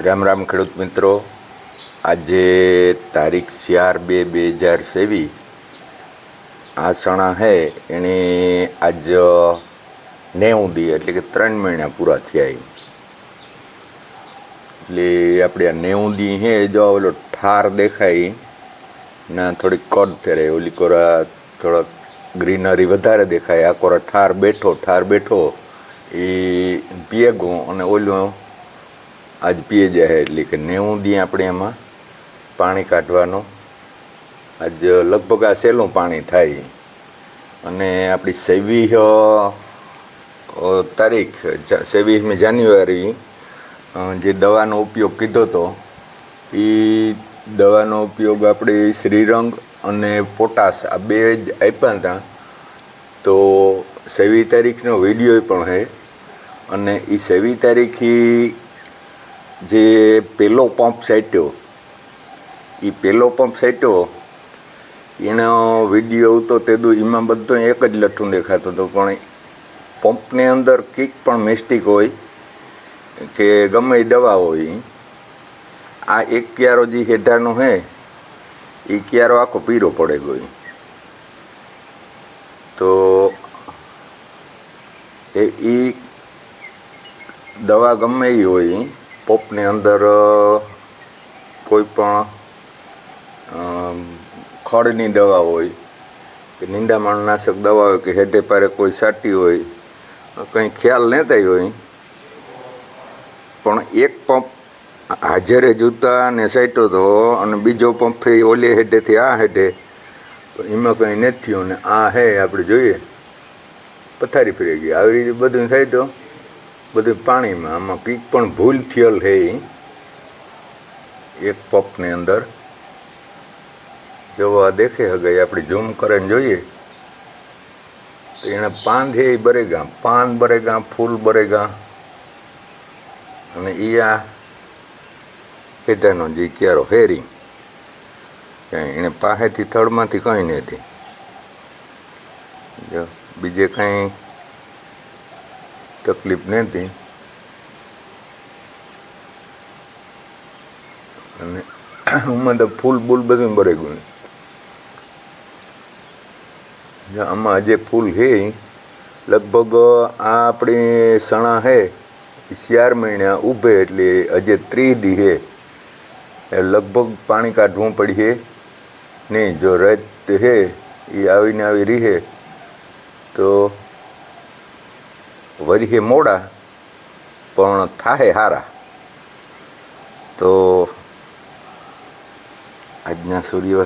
રામ રામ ખેડૂત મિત્રો. આજે તારીખ 4/2/2023 આ સણા હે એને આજ 90 દી એટલે કે 3 મહિના પૂરા થયા. એટલે આપણે આ 90 દી હે જો ઓલો ઠાર દેખાય ના થોડીક કડ ફેરે, ઓલી કોરા થોડાક ગ્રીનરી વધારે દેખાય, આ કોરા ઠાર બેઠો એ પીએગું અને ઓલો આજ પીએ જાય. એટલે કે 90 દી આપણે એમાં પાણી કાઢવાનો. આજ લગભગ આ સહેલું પાણી થાય. અને આપણી 26 તારીખ 26મી જાન્યુઆરી જે દવાનો ઉપયોગ કીધો હતો એ દવાનો ઉપયોગ આપણે શ્રીરંગ અને પોટાશ આ બે જ આપ્યા હતા. તો 26 તારીખનો વિડીયો પણ છે. અને એ 26 તારીખથી જે પહેલો પંપ સાટ્યો એનો વિડીયો હતો તે એમાં બધો એક જ લઠ્ઠું દેખાતું હતું. પણ પંપની અંદર કંઈક પણ મિસ્ટેક હોય કે ગમે એ દવા હોય, આ એક ક્યારો જે હેઠાનો છે એ ક્યારો આખો પીરો પડે ગયો. તો એ દવા ગમે એ હોય, પંપની અંદર કોઈ પણ ખડની દવા હોય કે નિંદામણનાશક દવા હોય કે હેઠે પારે કોઈ સાટી હોય, કંઈ ખ્યાલ લેતા હોય, પણ એક પંપ હાજરે જૂતા ને સાટ્યો હતો અને બીજો પંપ ઓલી હેઠેથી આ હેઠે, એમાં કંઈ નથી થયું. ને આ હે આપણે જોઈએ પથારી ફરી ગઈ. આવી રીતે બધું થાય તો બધું પાણીમાં. આમાં કંઈક પણ ભૂલ થયેલ છે એક પંપની અંદર. જો આ દેખે હગાઈ આપણે ઝૂમ કરીને જોઈએ તો એના પાન છે એ બરેગા, પાન બરેગા, ફૂલ બરેગા. અને એ આ હેઠાનો જે ક્યારો હેરી એને પાસેથી થડમાંથી કંઈ નથી. જો બીજે કંઈ તકલીફ નથી. અને આમાં તો ફૂલ બૂલ બધું ભરાઈ ગયું. આમાં જે ફૂલ છે લગભગ આ આપણી સણા છે 4 મહિના ઊભે, એટલે હજે 30 દી છે. એ લગભગ પાણી કાઢવું પડીએ નહીં. જો રાત છે એ આવીને આવી રહે તો વરીએ મોડા પણ થાહે હારા. તો આજના સૂર્ય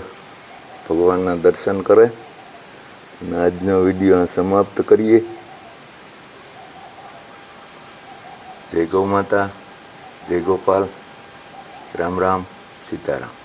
ભગવાનના દર્શન કરે અને આજનો વિડીયો સમાપ્ત કરીએ. જય ગૌ માતા, જય ગોપાલ, રામ રામ, સીતારામ.